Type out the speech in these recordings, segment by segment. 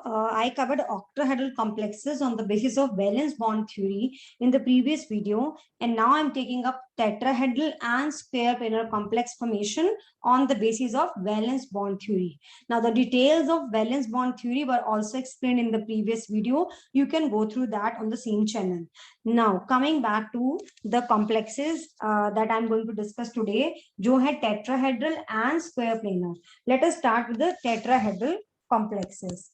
I covered octahedral complexes on the basis of valence bond theory in the previous video, and now I'm taking up tetrahedral and square planar complex formation on the basis of valence bond theory. Now, the details of valence bond theory were also explained in the previous video. You can go through that on the same channel. Now, coming back to the complexes that I'm going to discuss today, जो है tetrahedral and square planar. Let us start with the tetrahedral complexes.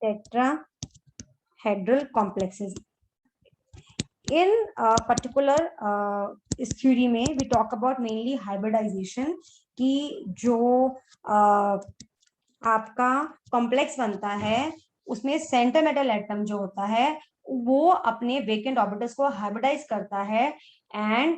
Tetrahedral complexes. In particular इस theory में we talk about mainly hybridization कि जो आपका complex बनता है उसमें center metal atom जो होता है वो अपने vacant orbitals को hybridize करता है and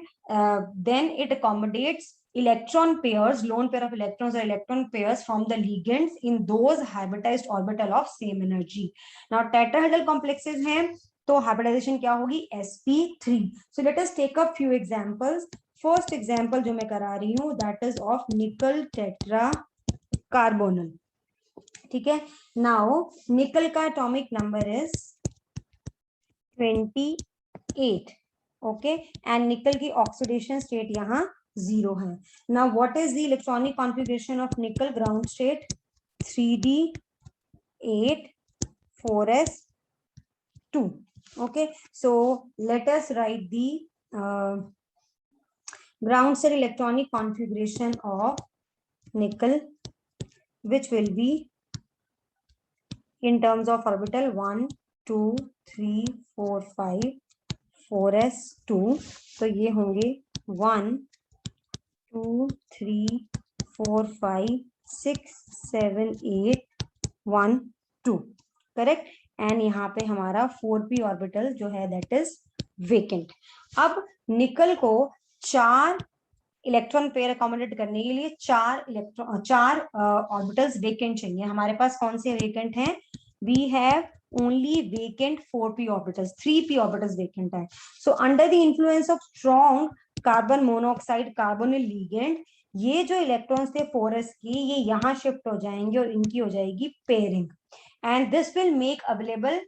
then it accommodates electron pairs, lone pair of electrons or electron pairs from the ligands in those hybridized orbital of same energy. Now tetrahedral complexes हैं तो hybridization क्या होगी sp3. So let us take a few examples. First example जो मैं करा रही हूँ that is of nickel tetracarbonyl. ठीक है. Now nickel का atomic number is 28. Okay, and nickel की oxidation state यहाँ 0 है. Now what is the electronic configuration of nickel? Ground state 3d8 4s2. Okay, so let us write the ground state electronic configuration of nickel, which will be in terms of orbital 1 2 3 4 5 4s2. तो ये होंगे 1 2 3 4 5 6 7 8 1 2. Correct. And यहाँ पे हमारा 4p orbital जो है that is vacant. अब निकल को 4 इलेक्ट्रॉन पेयर अकोमोडेट करने के लिए 4 ऑर्बिटल्स वेकेंट चाहिए. हमारे पास कौन से वेकेंट हैं? We have only vacant 4p orbitals. 3p orbitals vacant है. So under the influence of strong carbon monoxide carbonyl ligand, ये जो इलेक्ट्रॉन्स थे 4s की ये यहाँ शिफ्ट हो जाएंगे और इनकी हो जाएगी pairing. And this will make available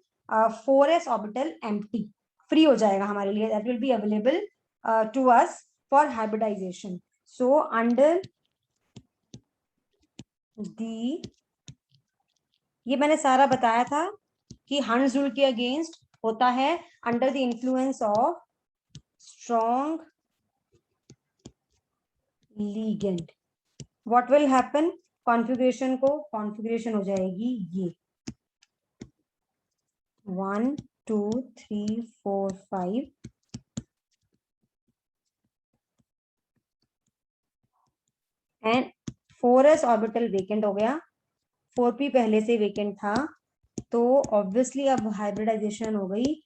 4s orbital empty. Free हो जाएगा हमारे लिए. That will be available to us for hybridization. So under the, ये मैंने सारा बताया था कि हंस रूल के अगेंस्ट होता है under the influence of strong ligand. What will happen? Configuration हो जाएगी ये 1 2 3 4 5 एंड 4s ऑर्बिटल वेकेंट हो गया. 4p पहले से वेकेंट था तो ऑब्वियसली अब हाइब्रिडाइजेशन हो गई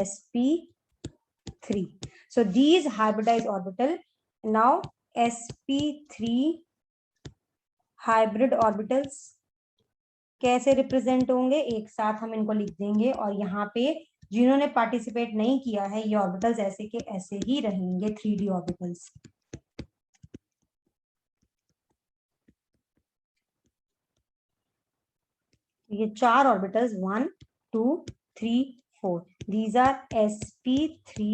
sp3. So these hybridize orbital now sp3 hybrid orbitals कैसे रिप्रेजेंट होंगे? एक साथ हम इनको लिख देंगे और यहाँ पे जिन्होंने पार्टिसिपेट नहीं किया है ये ऑर्बिटल्स ऐसे के ऐसे ही रहेंगे 3d ऑर्बिटल्स. ये 4 orbitals 1 2 3 4 these are sp3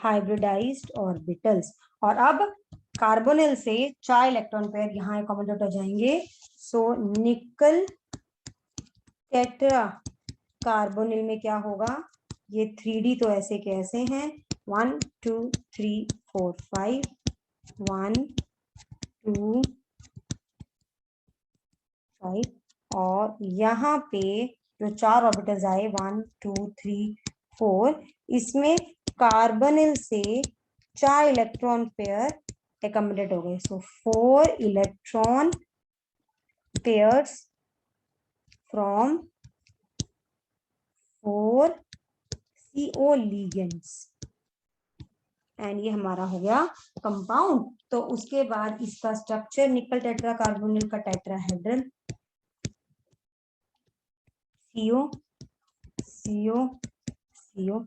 hybridized orbitals. और अब कार्बोनिल से 4 इलेक्ट्रॉन पेयर यहाँ अकोमोडेट हो जाएंगे. सो निकल टेट्रा कार्बोनिल में क्या होगा? ये 3d तो ऐसे के ऐसे हैं 1 2 3 4 5 1 2 5 और यहाँ पे जो 4 ऑर्बिटल्स आए 1 2 3 4 इसमें कार्बोनिल से 4 इलेक्ट्रॉन पेयर अकोमोडेट हो गए. सो 4 electron pairs from 4 CO ligands and ये हमारा हो गया कंपाउंड. तो उसके बाद इसका स्ट्रक्चर निकल टेट्रा कार्बोनिल का tetrahedral CO CO CO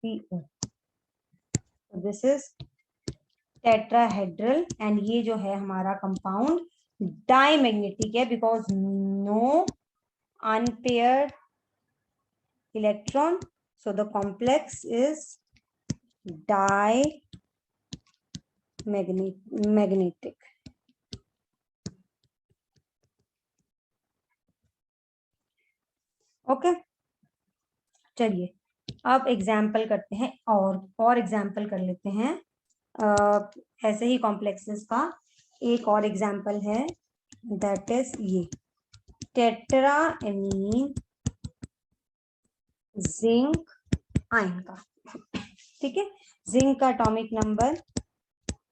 CO. This is tetrahedral and ये जो है हमारा कंपाउंड डाईमैग्नेटिक है because no unpaired electron, so the complex is diamagnetic. Okay, चलिए अब एग्जाम्पल करते हैं और एग्जाम्पल कर लेते हैं। ऐसे ही कॉम्प्लेक्सेस का एक और एग्जाम्पल है, दैट इज ये टेट्राएमीन जिंक आयन का। ठीक है, जिंक का एटॉमिक नंबर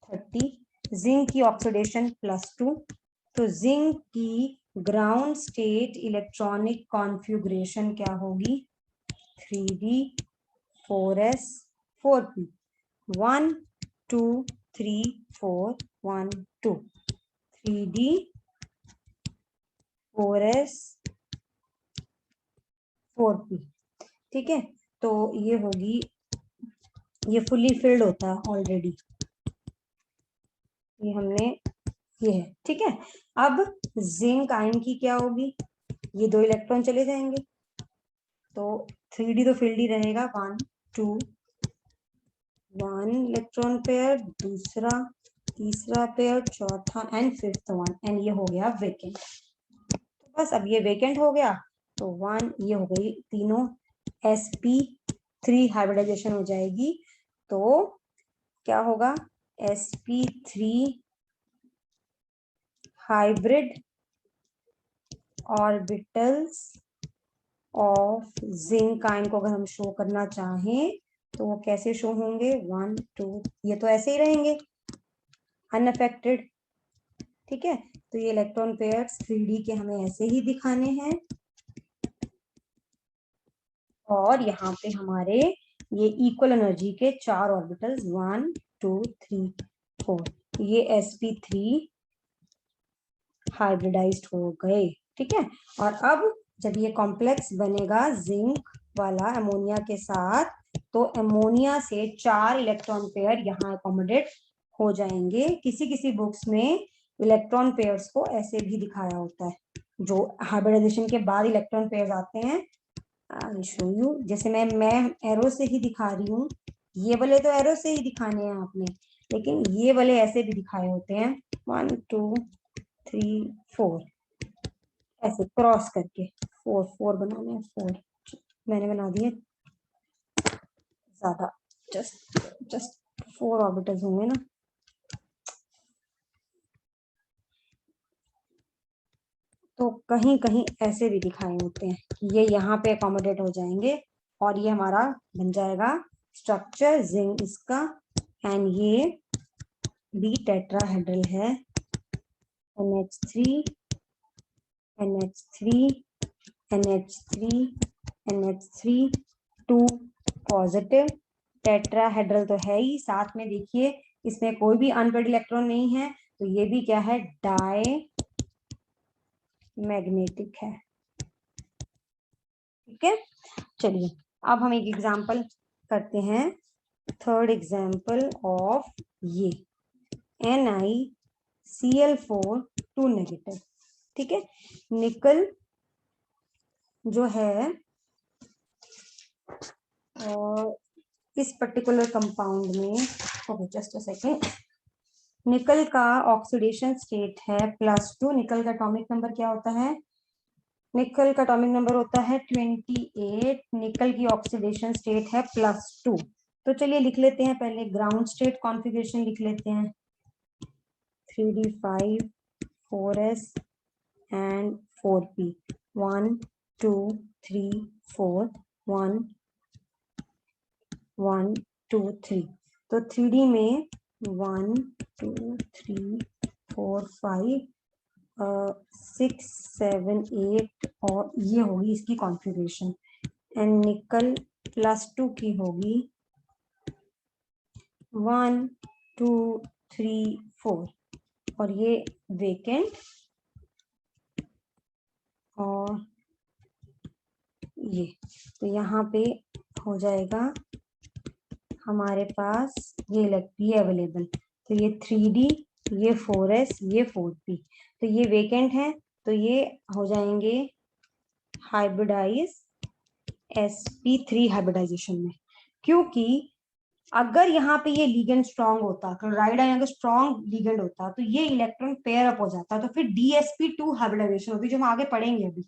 30, जिंक की ऑक्सीडेशन +2, तो जिंक की ग्राउंड स्टेट इलेक्ट्रॉनिक कॉन्फ़िगरेशन क्या होगी? 3d 4s 4p 1 2 3 4 1 2 3d 4s 4p। ठीक है, तो ये होगी, ये फुली फिल्ड होता है ऑलरेडी, ये हमने ये है। ठीक है, अब जिंक आयन की क्या होगी? ये 2 इलेक्ट्रॉन चले जाएंगे तो 3d तो फील्ड ही रहेगा, 1 2 1 इलेक्ट्रॉन पेयर, दूसरा तीसरा पेयर, चौथा एंड फिफ्थ वन, एंड ये हो गया वेकेंट। तो बस अब ये वेकेंट हो गया तो 1 ये हो गई तीनों sp3 हाइब्रिडाइजेशन हो जाएगी, तो क्या होगा? sp3 hybrid orbitals of zinc ion को अगर हम शो करना चाहें तो वो कैसे शो होंगे? 1 2, ये तो ऐसे ही रहेंगे अनअफेक्टेड। ठीक है, तो ये इलेक्ट्रॉन पेयर्स 3d के हमें ऐसे ही दिखाने हैं, और यहाँ पे हमारे ये इक्वल एनर्जी के 4 ऑर्बिटल्स 1 2 3 4, ये sp3 हाइब्रिडाइज्ड हो गए। ठीक है, और अब जब ये कॉम्प्लेक्स बनेगा जिंक वाला अमोनिया के साथ, तो अमोनिया से 4 इलेक्ट्रॉन पेयर यहाँ अकोमोडेट हो जाएंगे। किसी किसी बुक्स में इलेक्ट्रॉन पेयर्स को ऐसे भी दिखाया होता है, जो हाइब्रिडाइजेशन के बाद इलेक्ट्रॉन पेयर्स आते हैं। आई शो यू, जैसे मैं एरो से ही दिखा रही हूँ, ये वाले तो एरो से ही दिखाने हैं आपने, लेकिन ये वाले ऐसे भी दिखाए होते हैं 1 2 3 4, ऐसे क्रॉस करके 4 4 बनाने हैं। 4 मैंने बना दिए ज्यादा, जस्ट 4 ऑर्बिटल्स होंगे ना। तो कहीं कहीं ऐसे भी दिखाए होते हैं कि ये यहाँ पे अकोमोडेट हो जाएंगे, और ये हमारा बन जाएगा स्ट्रक्चर जिंक इसका, एंड ये भी टेट्राहेड्रल है, NH3 NH3 NH3 NH3 2 positive, tetrahedral तो है ही, साथ में देखिए इसमें कोई भी अनपेयर्ड इलेक्ट्रॉन नहीं है, तो ये भी क्या है? डाई मैग्नेटिक है। ठीक है, चलिए अब हम एक एग्जांपल करते हैं, थर्ड एग्जांपल ऑफ ये NiCl4 2 नेगेटिव। ठीक है, निकल जो है और इस पर्टिकुलर कंपाउंड में, ओके जस्ट अ सेकेंड, निकल का ऑक्सीडेशन स्टेट है +2, निकल का एटॉमिक नंबर क्या होता है? निकल का एटॉमिक नंबर होता है 28, निकल की ऑक्सीडेशन स्टेट है +2। तो चलिए लिख लेते हैं, पहले ग्राउंड स्टेट कॉन्फ़िगरेशन लिख लेते हैं, 3d5 4s एंड 4p 1 2 3 4 1 1 2 3, तो 3d में 1 2 3 4 5 6 7 8, और ये होगी इसकी कॉन्फ़िगरेशन, एंड निकल +2 की होगी 1 2 3 4, और ये वेकेंट, और ये तो यहाँ पे हो जाएगा हमारे पास ये अवेलेबल, तो ये 3d ये 4s, ये 4p, तो ये वेकेंट है, तो ये हो जाएंगे हाइब्रिडाइज sp3 हाइब्रिडाइजेशन में। क्योंकि अगर यहाँ पे ये लिगेंड स्ट्रांग होता, क्लोराइड आयन अगर स्ट्रांग लिगेंड होता, तो ये इलेक्ट्रॉन पेयर अप हो जाता, तो फिर dsp2 हाइब्रिडाइजेशन होती, जो हम आगे पढ़ेंगे अभी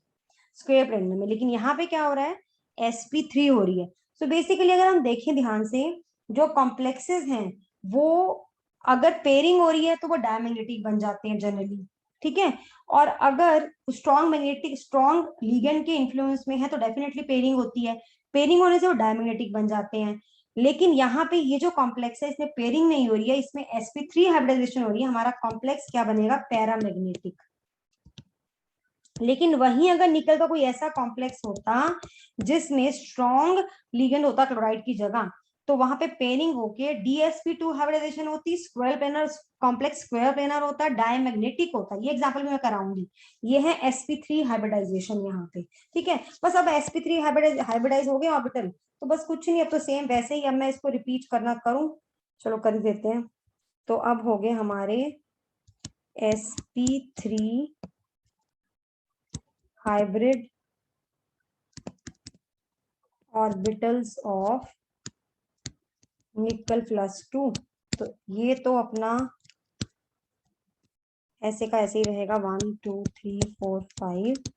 स्क्वायर प्लेन में। लेकिन यहाँ पे क्या हो रहा है, sp3 हो रही है। सो बेसिकली अगर हम देखें ध्यान से, जो कॉम्प्लेक्सेस हैं वो अगर पेयरिंग हो रही है तो वो डायमैग्नेटिक बन जाते हैं जनरली, ठीक है। और अगर स्ट्रॉन्ग मैग्नेटिक, स्ट्रॉन्ग लिगेंड के इन्फ्लुएंस में है तो डेफिनेटली पेयरिंग होती है, पेयरिंग होने से वो डायमैग्नेटिक बन जाते हैं। लेकिन यहाँ पे ये जो कॉम्प्लेक्स है इसमें पेयरिंग नहीं हो रही है, इसमें sp3 हाइब्रिडाइजेशन हो रही है, हमारा कॉम्प्लेक्स क्या बनेगा, पैरामैग्नेटिक। लेकिन वहीं अगर निकल का कोई ऐसा कॉम्प्लेक्स होता जिसमें स्ट्रॉन्ग लिगेंड होता क्लोराइड की जगह, तो वहां पे पेयरिंग होके dsp2 हाइब्रिडाइजेशन होती, square planar complex square planar होता, डायमैग्नेटिक होता। ये एग्जांपल भी मैं कराऊंगी। ये है sp3 हाइब्रिडाइजेशन यहाँ पे, ठीक है। बस अब sp3 हाइब्रिडाइज हो गए ऑर्बिटल, तो बस कुछ नहीं, अब तो सेम वैसे ही। अब मैं इसको रिपीट करना करूं, चलो कर देते हैं। तो अब हो गए हमारे sp3 hybrid orbitals of निकल +2। तो ये तो अपना ऐसे का ऐसे ही रहेगा, 1 2 3 4 5,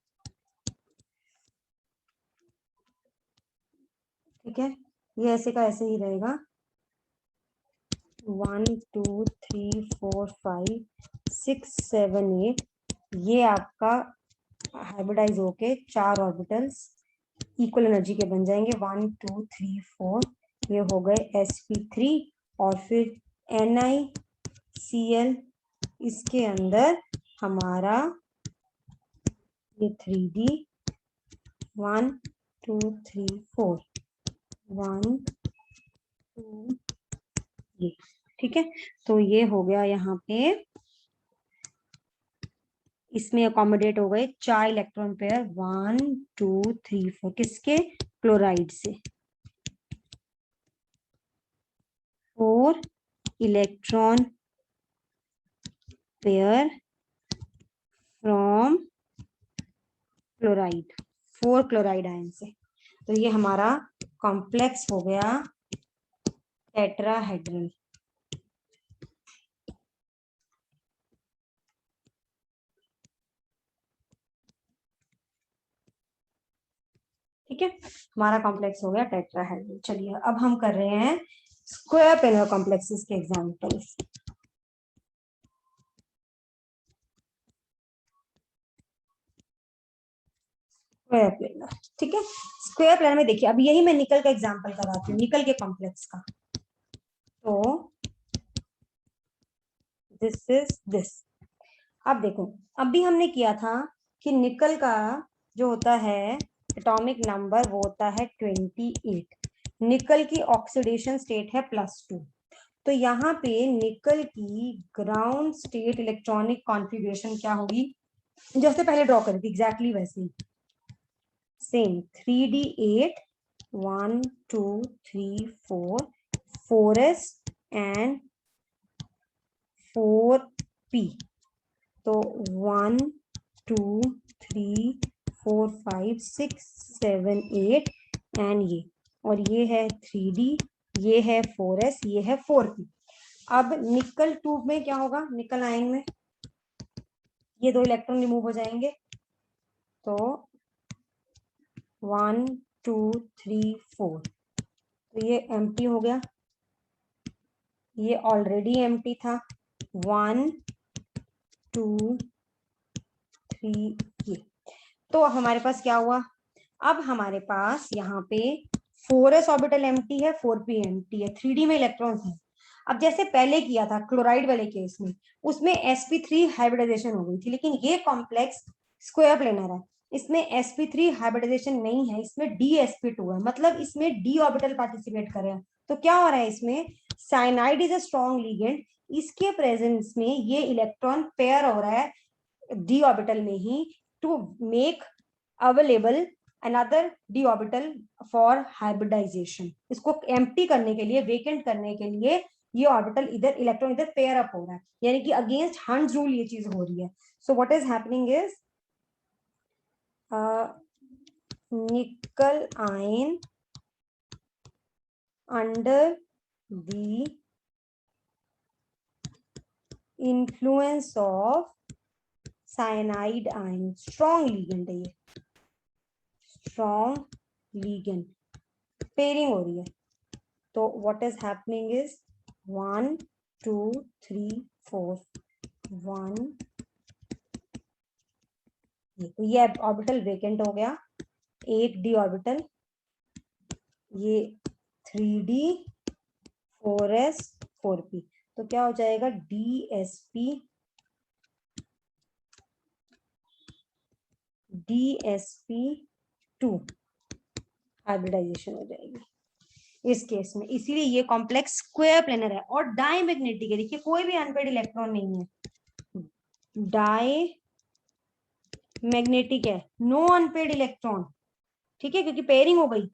ठीक है। ये ऐसे का ऐसे ही रहेगा, 1 2 3 4 5 6 7 8। ये आपका हाइब्रिडाइज होके 4 ऑर्बिटल्स इक्वल एनर्जी के बन जाएंगे, 1 2 3 4। ये हो गए sp3, और फिर NiCl, इसके अंदर हमारा ये 3d 1 2 3 4 1 2, ये ठीक है। तो ये हो गया यहाँ पे, इसमें अकोमोडेट हो गए 4 इलेक्ट्रॉन पेयर, 1 2 3 4, किसके, क्लोराइड से। 4 electron pair from chloride, 4 chloride ion से। तो ये हमारा कॉम्प्लेक्स हो गया टेट्राहेड्रल। ठीक है, हमारा कॉम्प्लेक्स हो गया टेट्राहेड्रल। चलिए अब हम कर रहे हैं स्क्वायर प्लेनर कॉम्प्लेक्सेस के एग्जांपल्स। स्क्वायर प्लेनर, ठीक है। स्क्वायर प्लेनर में देखिए, अब यही मैं निकल का एग्जांपल कराती हूँ, निकल के कॉम्प्लेक्स का। तो दिस इज दिस। अब देखो, अभी हमने किया था कि निकल का जो होता है एटॉमिक नंबर वो होता है 28। निकल की ऑक्सीडेशन स्टेट है +2। तो यहाँ पे निकल की ग्राउंड स्टेट इलेक्ट्रॉनिक कॉन्फ़िगरेशन क्या होगी, जैसे पहले ड्रॉ करी थी एग्जैक्टली वैसे ही, same 3d8 1 2 3 4 4s and 4p। तो 1 2 3 4 5 6 7 8 एंड ये, और ये है 3d, ये है 4s, ये है 4p। अब निकल ट्यूब में क्या होगा, निकल आयन में ये 2 इलेक्ट्रॉन रिमूव हो जाएंगे, तो 1 2 3 4, तो ये एम्प्टी हो गया, ये ऑलरेडी एम्प्टी था, 1 2 3 ये। तो हमारे पास क्या हुआ, अब हमारे पास यहाँ पे 4s ऑर्बिटल एम्प्टी है, 4p एम्प्टी है, 3d में इलेक्ट्रॉन्स हैं। अब जैसे पहले किया था क्लोराइड वाले केस में, उसमें sp3 हाइब्रिडाइजेशन हो गई थी, लेकिन ये कॉम्प्लेक्स स्क्वायर प्लेनर है, इसमें sp3 हाइब्रिडाइजेशन नहीं है, इसमें dsp2 है, मतलब इसमें d ऑर्बिटल पार्टिसिपेट कर रहे हैं। तो क्या हो रहा है इसमें, cyanide is a strong ligand, इसके प्रेजेंस में ये इलेक्ट्रॉन पेयर हो रहा है d ऑर्बिटल में ही, to make available another d orbital for hybridization. इसको एम्प्टी करने के लिए, वेकेंट करने के लिए ये ऑर्बिटल इधर, इलेक्ट्रॉन इधर पेयर अप हो रहा है, यानी कि अगेंस्ट हंड्स रूल ये चीज हो रही है. So what is happening is nickel ion under the influence of cyanide ion, strong ligand है ये, strong ligand, pairing हो रही है. तो what is happening is 1 2 3 4 1, तो ये ऑर्बिटल वेकेंट हो गया, एक डी ऑर्बिटल, ये 3d 4s 4p, तो क्या हो जाएगा DsP2 हाइब्रिडाइजेशन हो जाएगी इस केस में. इसीलिए ये कॉम्प्लेक्स स्क्वायर प्लेनर है और डाईमैग्नेटिक है. देखिए कोई भी अनपेड इलेक्ट्रॉन नहीं है, डाई मैग्नेटिक है, नो अनपेड इलेक्ट्रॉन. ठीक है, क्योंकि पेयरिंग हो गई.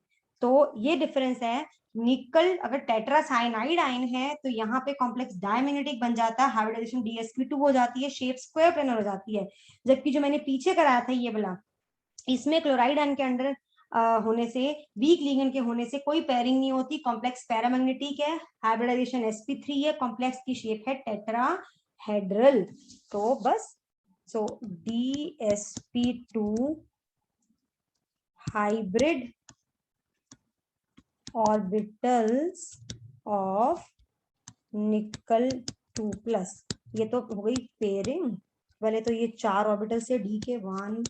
तो ये डिफरेंस है. निकल अगर टेट्रासाइनाइड आयन है तो यहाँ पे कॉम्प्लेक्स डायमैग्नेटिक बन जाता है, हाइब्रिडाइजेशन DsP2 हो जाती है, शेप स्क्वायर प्लेनर हो जाती है. जबकि जो मैंने पीछे कराया था ये वाला, इसमें क्लोराइड आयन के अंदर होने से, वीक लिगेंड के होने से कोई पेयरिंग नहीं होती, कॉम्प्लेक्स पैरामैग्नेटिक है, हाइब्रिडाइजेशन sp3 है, कॉम्प्लेक्स की शेप है टेट्राहेड्रल. तो बस सो DsP2 hybrid orbitals of nickel 2+. ये तो हो गई पेयरिंग. पहले तो ये 4 ऑर्बिटल से डी के 1,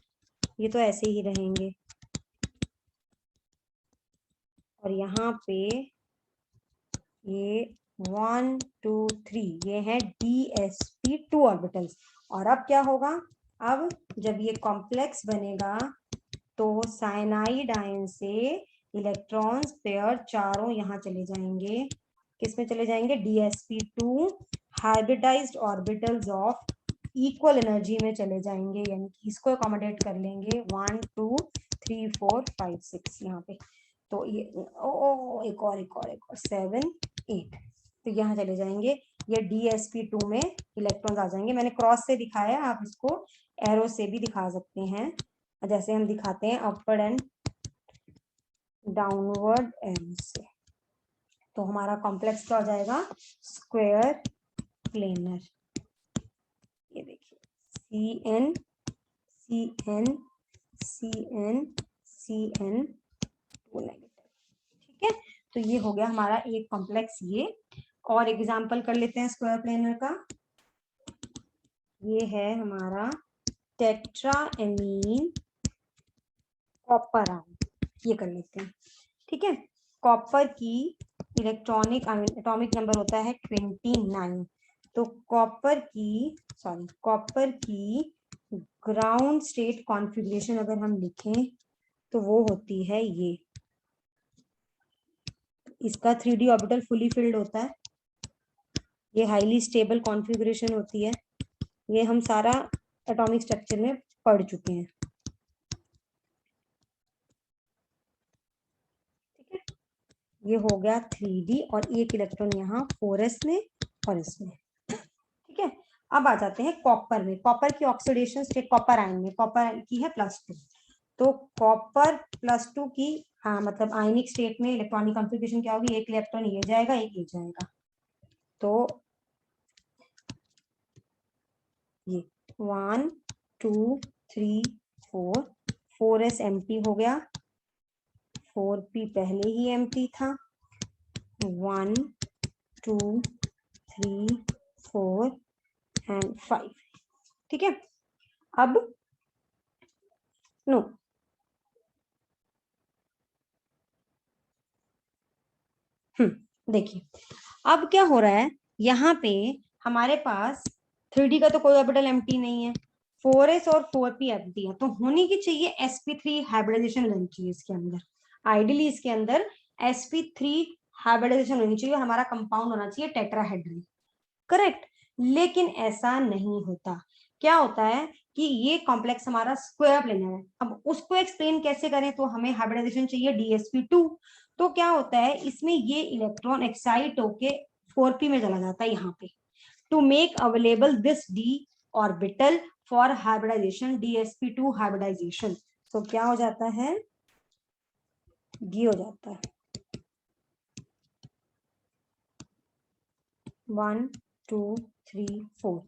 ये तो ऐसे ही रहेंगे, और यहाँ पे ये 1 2 3 ये है DsP2 ऑर्बिटल्स. और अब क्या होगा, अब जब ये कॉम्प्लेक्स बनेगा तो साइनाइड आयन से इलेक्ट्रॉन्स पेयर चारों यहाँ चले जाएंगे, किसमें चले जाएंगे, DsP2 hybridized orbitals of equal energy में चले जाएंगे, यानी कि इसको अकोमोडेट कर लेंगे 1 2 3 4 5 6 यहाँ पे. तो ये एक और 7 8, तो यहाँ चले जाएंगे. ये DsP2 में इलेक्ट्रॉन्स आ जाएंगे. मैंने क्रॉस से दिखाया, आप इसको एरो से भी दिखा सकते हैं, जैसे हम दिखाते हैं अपवर्ड एंड डाउनवर्ड एरो से. तो हमारा कॉम्प्लेक्स क्या हो जाएगा, स्क्वायर प्लेनर. ये देखिए CN CN CN CN 2 negative. ठीक है, तो ये हो गया हमारा एक कॉम्प्लेक्स. ये और एग्जांपल कर लेते हैं स्क्वायर प्लेनर का. ये है हमारा टेट्राएमीन कॉपर आयन, ये कर लेते हैं. ठीक है, कॉपर की इलेक्ट्रॉनिक एटॉमिक नंबर होता है 29. तो कॉपर की ग्राउंड स्टेट कॉन्फ़िगरेशन अगर हम लिखें तो वो होती है ये. इसका 3d ऑर्बिटल फुली फिल्ड होता है, ये हाईली स्टेबल कॉन्फ़िगरेशन होती है. ये हम सारा एटॉमिक स्ट्रक्चर में पढ़ चुके हैं. ठीक है, ये हो गया 3d और एक इलेक्ट्रॉन यहाँ 4s में और इसमें. ठीक है, अब आ जाते हैं कॉपर में. कॉपर की ऑक्सीडेशन स्टेट कॉपर आयन में, कॉपर की है +2. तो कॉपर +2 की मतलब आयनिक स्टेट में इलेक्ट्रॉनिक कॉन्फ़िगरेशन क्या होगी, एक इलेक्ट्रॉन ये जाएगा, एक ये जाएगा. तो ये 1 2 3 4 4s एम्प्टी हो गया, 4p पहले ही एम्प्टी था, 1 2 3 4 एंड 5. ठीक है, अब नो देखिए अब क्या हो रहा है, यहाँ पे हमारे पास 3d का तो कोई ऑर्बिटल एम्प्टी नहीं है, 4s और 4p एम्प्टी है. तो होनी की चाहिए sp3 हाइब्रिडाइजेशन होनी चाहिए इसके अंदर. आइडियली इसके अंदर sp3 हाइब्रिडाइजेशन होनी चाहिए, हमारा कंपाउंड होना चाहिए टेट्राहेड्रल. करेक्ट, लेकिन ऐसा नहीं होता. क्या होता है कि ये कॉम्प्लेक्स हमारा स्क्वायर प्लेनर है. अब उसको एक्सप्लेन कैसे करें, तो हमें हाइब्रिडाइजेशन चाहिए DsP2. तो क्या होता है, इसमें ये इलेक्ट्रॉन एक्साइट होके 4p में चला जाता है यहाँ पे। To make available this d orbital for hybridization, dsp2 hybridization. तो क्या हो जाता है, d हो जाता है 1 2 3 4।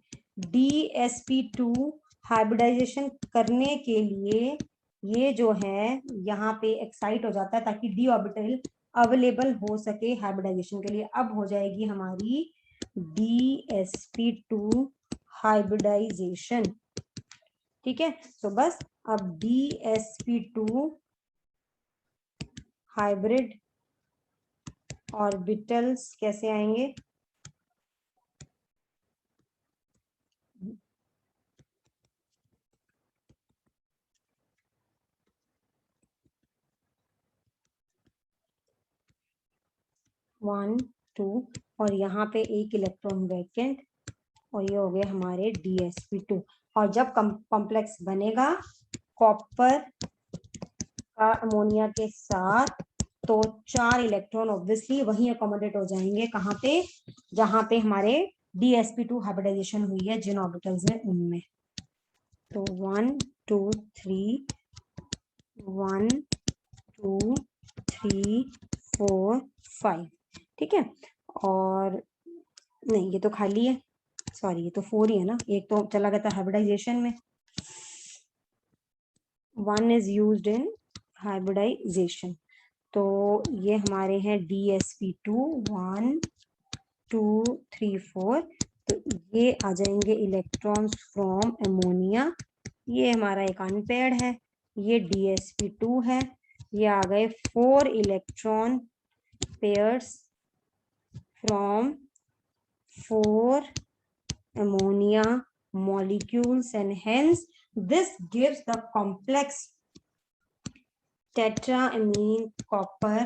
dsp2 हाइब्रिडाइजेशन करने के लिए ये जो है यहाँ पे एक्साइट हो जाता है ताकि d ऑर्बिटल अवेलेबल हो सके हाइब्रिडाइजेशन के लिए। अब हो जाएगी हमारी dsp2 हाइब्रिडाइजेशन। ठीक है, तो बस अब dsp2 हाइब्रिड ऑर्बिटल्स कैसे आएंगे, वन टू, और यहाँ पे एक इलेक्ट्रॉन वैकेंट, और ये हो गए हमारे dsp2। और जब कॉम्प्लेक्स बनेगा कॉपर का अमोनिया के साथ तो 4 इलेक्ट्रॉन ऑब्वियसली वहीं अकोमोडेट हो जाएंगे, कहाँ पे, जहां पे हमारे dsp2 हाइब्रिडाइजेशन हुई है जिन ऑर्बिटल्स में, उनमें। तो 1 2 3 1 2 3 4 5। ठीक है, और नहीं ये तो खाली है, सॉरी ये तो 4 ही है ना, एक तो चला गया था हाइब्रिडाइजेशन में। 1 इज यूज्ड इन हाइब्रिडाइजेशन, तो ये हमारे हैं dsp2 1 2 3 4। तो ये आ जाएंगे इलेक्ट्रॉन्स फ्रॉम अमोनिया, ये हमारा एक अनपेयर्ड है, ये dsp2 है, ये आ गए 4 electron pairs from 4 ammonia molecules, and hence this gives the complex tetraamine copper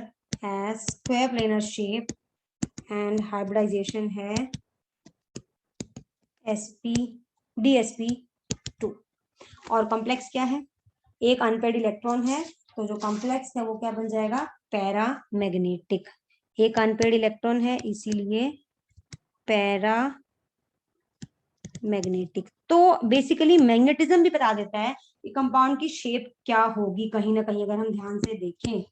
as square planar shape, and hybridization है dsp2। और कॉम्प्लेक्स क्या है, एक अनपेयर्ड इलेक्ट्रॉन है, तो जो कॉम्प्लेक्स है वो क्या बन जाएगा, पैरामैग्नेटिक। एक अनपेयर्ड इलेक्ट्रॉन है इसीलिए पैरा मैग्नेटिक। तो बेसिकली मैग्नेटिज्म भी बता देता है कि कंपाउंड की शेप क्या होगी, कहीं ना कहीं अगर हम ध्यान से देखें,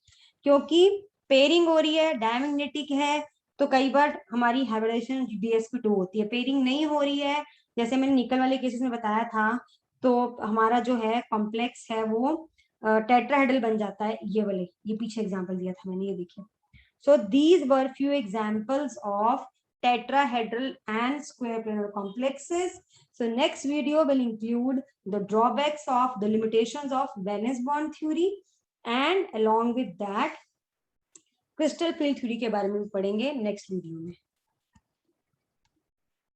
क्योंकि पेयरिंग हो रही है, डायमैग्नेटिक है, तो कई बार हमारी हाइब्रिडाइजेशन dsp2 होती है। पेयरिंग नहीं हो रही है, जैसे मैंने निकल वाले केसेस में बताया था, तो हमारा जो है कॉम्प्लेक्स है वो टेट्राहेड्रल बन जाता है, ये वाले, ये पीछे एग्जाम्पल दिया था मैंने, ये देखिए। So these were few examples of tetrahedral and square planar complexes. So next video will include the drawbacks of the limitations of valence bond theory, and along with that crystal field theory के बारे में भी पढ़ेंगे next video में।